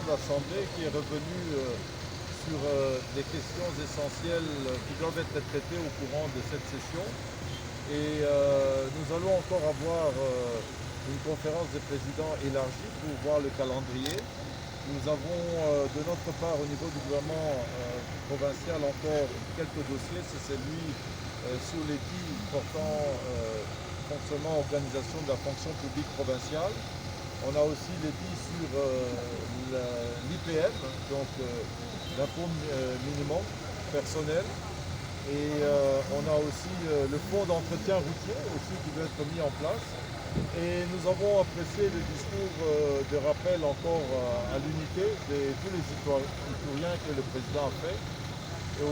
de l'Assemblée qui est revenue sur des questions essentielles qui doivent être traitées au courant de cette session. Et nous allons encore avoir une conférence des présidents élargie pour voir le calendrier. Nous avons de notre part au niveau du gouvernement provincial encore quelques dossiers. C'est celui sur les dits portant fonctionnement, organisation de la fonction publique provinciale. On a aussi les dits sur l'IPM, donc l'impôt minimum personnel. Et on a aussi le fonds d'entretien routier aussi qui doit être mis en place. Et nous avons apprécié le discours de rappel encore à l'unité de tous les citoyens que le président a fait. Et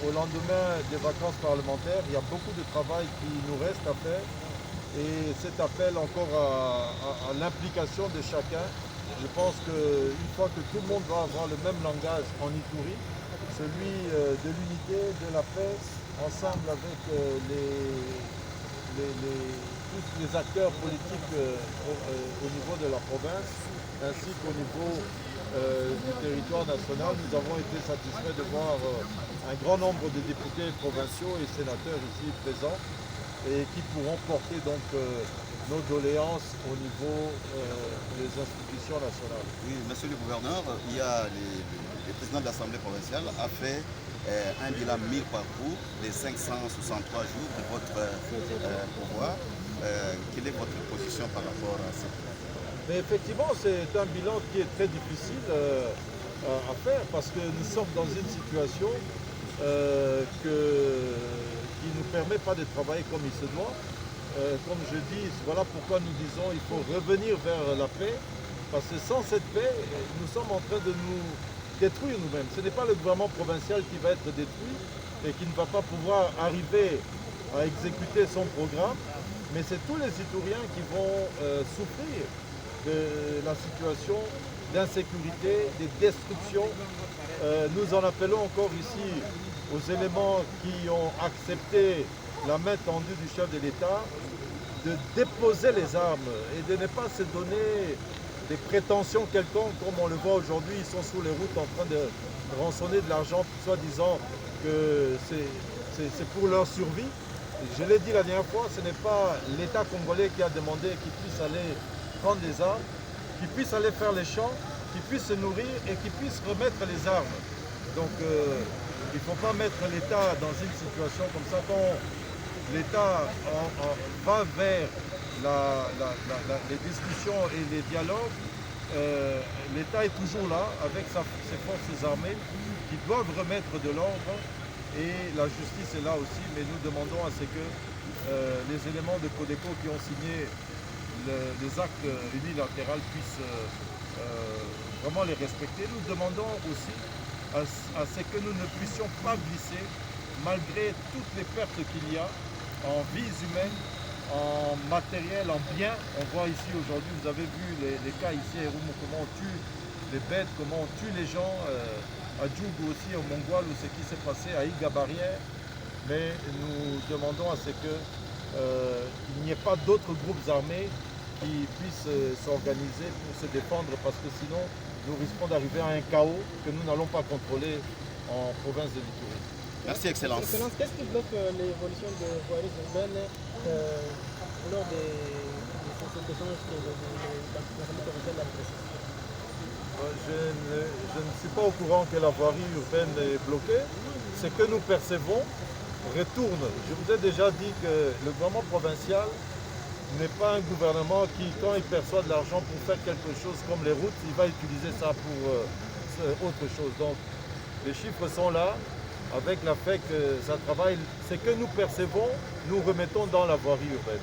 au lendemain des vacances parlementaires, il y a beaucoup de travail qui nous reste à faire. Et cet appel encore à l'implication de chacun. Je pense qu'une fois que tout le monde va avoir le même langage en Ituri, celui de l'unité, de la paix, ensemble avec tous les acteurs politiques au niveau de la province, ainsi qu'au niveau du territoire national. Nous avons été satisfaits de voir un grand nombre de députés provinciaux et sénateurs ici présents et qui pourront porter donc nos doléances au niveau des institutions nationales. Oui, monsieur le gouverneur, il y a le président de l'Assemblée provinciale a fait un bilan mi-parcours des 563 jours de votre pouvoir. Quelle est votre position par rapport à ce bilan? Mais effectivement, c'est un bilan qui est très difficile à faire parce que nous sommes dans une situation qui ne nous permet pas de travailler comme il se doit. Comme je dis, voilà pourquoi nous disons qu'il faut revenir vers la paix, parce que sans cette paix, nous sommes en train de nous détruire nous-mêmes. Ce n'est pas le gouvernement provincial qui va être détruit et qui ne va pas pouvoir arriver à exécuter son programme, mais c'est tous les Ituriens qui vont souffrir de la situation d'insécurité, des destructions. Nous en appelons encore ici aux éléments qui ont accepté la main tendue du chef de l'État de déposer les armes et de ne pas se donner des prétentions quelconques comme on le voit aujourd'hui. Ils sont sur les routes en train de rançonner de l'argent, soi-disant que c'est pour leur survie. Je l'ai dit la dernière fois, ce n'est pas l'État congolais qui a demandé qu'ils puissent aller prendre des armes, qu'ils puissent aller faire les champs, qu'ils puissent se nourrir et qu'ils puissent remettre les armes. Donc il ne faut pas mettre l'État dans une situation comme ça. Quand l'État va vers les discussions et les dialogues, l'État est toujours là avec ses forces armées qui doivent remettre de l'ordre et la justice est là aussi, mais nous demandons à ce que les éléments de Codeco qui ont signé les actes unilatéraux puissent vraiment les respecter. Nous demandons aussi à ce que nous ne puissions pas glisser malgré toutes les pertes qu'il y a en vies humaines, en matériel, en biens. On voit ici aujourd'hui, vous avez vu les cas ici à Irumu, comment on tue les bêtes, comment on tue les gens, à Djougou aussi, au Mongoual, où ce qui s'est passé à Iga Barrière. Mais nous demandons à ce qu'il n'y ait pas d'autres groupes armés qui puissent s'organiser pour se défendre, parce que sinon nous risquons d'arriver à un chaos que nous n'allons pas contrôler en province de l'Ituri. Merci, Excellence. Excellence, qu'est-ce qui bloque l'évolution de voiries urbaines lors des échanges que l'Assemblée provinciale a précisé? Je ne suis pas au courant que la voirie urbaine est bloquée. Ce que nous percevons retourne. Je vous ai déjà dit que le gouvernement provincial n'est pas un gouvernement qui, quand il perçoit de l'argent pour faire quelque chose comme les routes, il va utiliser ça pour autre chose. Donc les chiffres sont là, avec la fait que ça travaille. Ce que nous percevons, nous remettons dans la voirie urbaine.